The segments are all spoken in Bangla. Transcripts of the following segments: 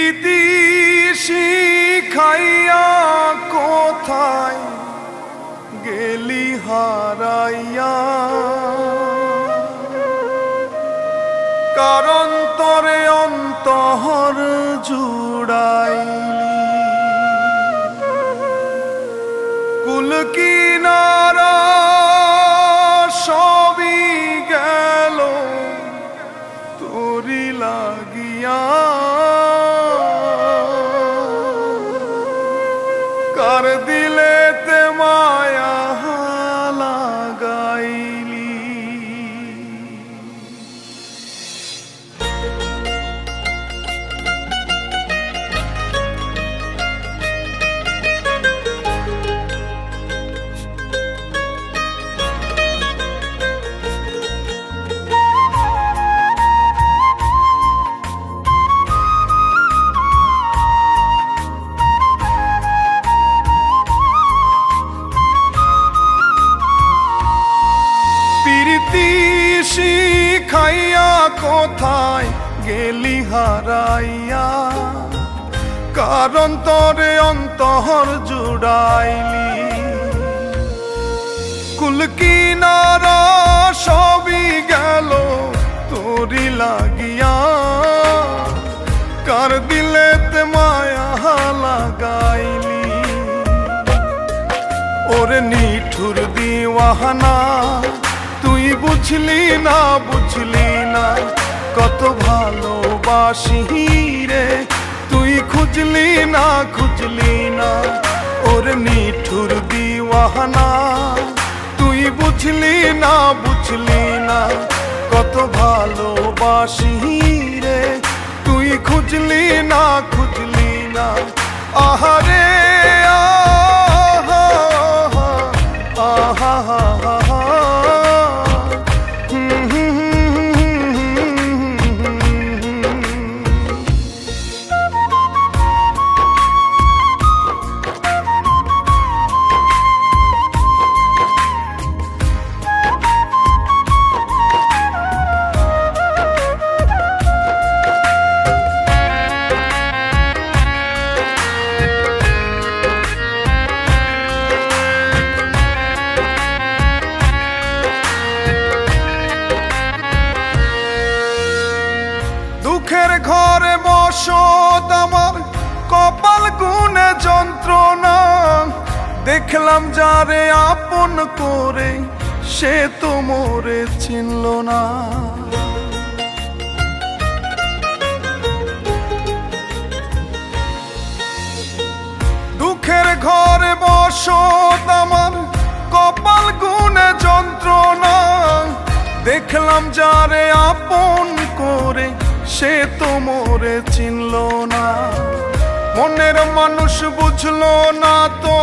প্রীতি শিখাইয়া কোথায় গেলি হারাইয়া, কারণ তরে অন্তর জুড়াইলি। কুল কিনারা সবই গেল তোরি লাগিয়া, কার দিলেতে মায়া লাগাইলি। প্রীতি শিখাইয়া কোথায় গেলি হারাইয়া, কারণ তরে অন্তর জুড়াইলি। কুল কিনারা সবই গেল তোরি লাগিয়া, কার দিলেতে মায়া লাগাইলি। ওরে নিঠুর দিওয়ানা তুই বুঝলি না, বুঝলি না কত ভালোবাসি রে, তুই খুঁজলি না, খুঁজলি না। ওরে নিঠুর দিওয়ানা তুই বুঝলি না, বুঝলি না কত ভালোবাসি রে, তুই খুঁজলি না, খুঁজলি না। আহারে আহা আহা আহা, দুঃখের ঘরে বসত আমার কপাল গুনে যন্ত্রণা, দেখলাম যারে আপন করে সে তো মোরে চিনল না। দুঃখের ঘরে বসত আমার কপাল গুনে যন্ত্রণা, দেখলাম যারে আপন করে সে তো মোরে চিনল না। মনের মানুষ বুঝলো না তো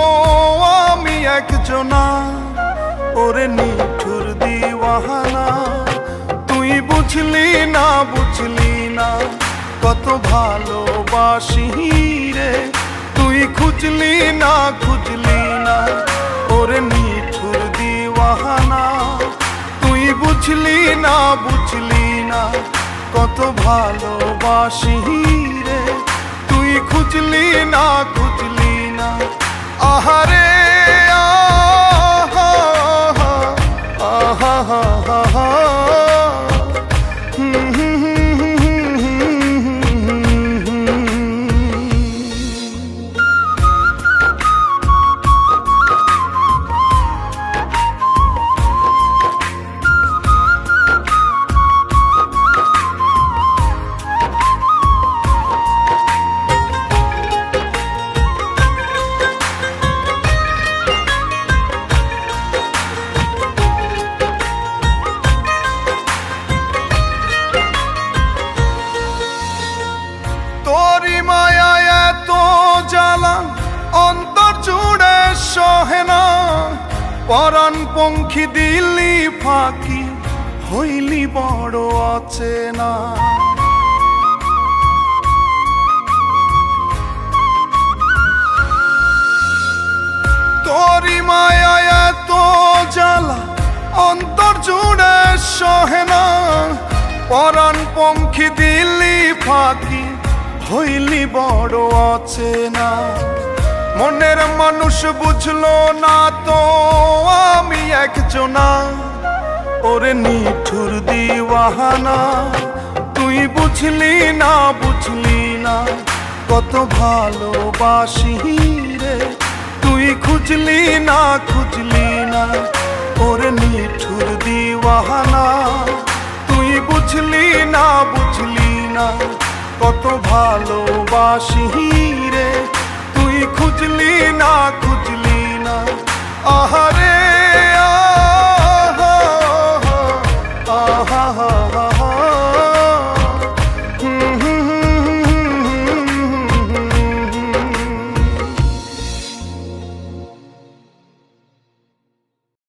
আমি একজনা, ওরে নিঠুর দিওয়ানা তুই বুঝলি না, বুঝলি না কত ভালোবাসি রে, তুই খুঁজলি না, খুঁজলি না। ওরে নিঠুর দিওয়ানা তুই বুঝলি না, বুঝলি না কত ভালোবাসি রে, তুই খুঁজলি না, খুঁজলি না। আহারে আহা আহা আহা, তোরি মায়া এত জ্বালা অন্তর জুড়ে সহে না, পরাণ পঙ্খী দিলি ফাঁকি হইলি বড় অচেনা। তোরি মায়া এত জ্বালা অন্তর জুড়ে সহে না, পরাণ পঙ্খী দিলি ফাঁকি হইলি বড় অচেনা। মনের মানুষ বুঝলো না তো আমি একজনা, ওরে নিঠুর দিওয়ানা। তুই বুঝলি না বুঝলি না কত ভালোবাসি রে, তুই খুঁজলি না খুঁজলি না ওরে নিঠুর দিওয়ানা। তুই বুঝলি না বুঝলি না কত ভালোবাসি রে, তুই খুঁজলি না খুঁজলি না। আহার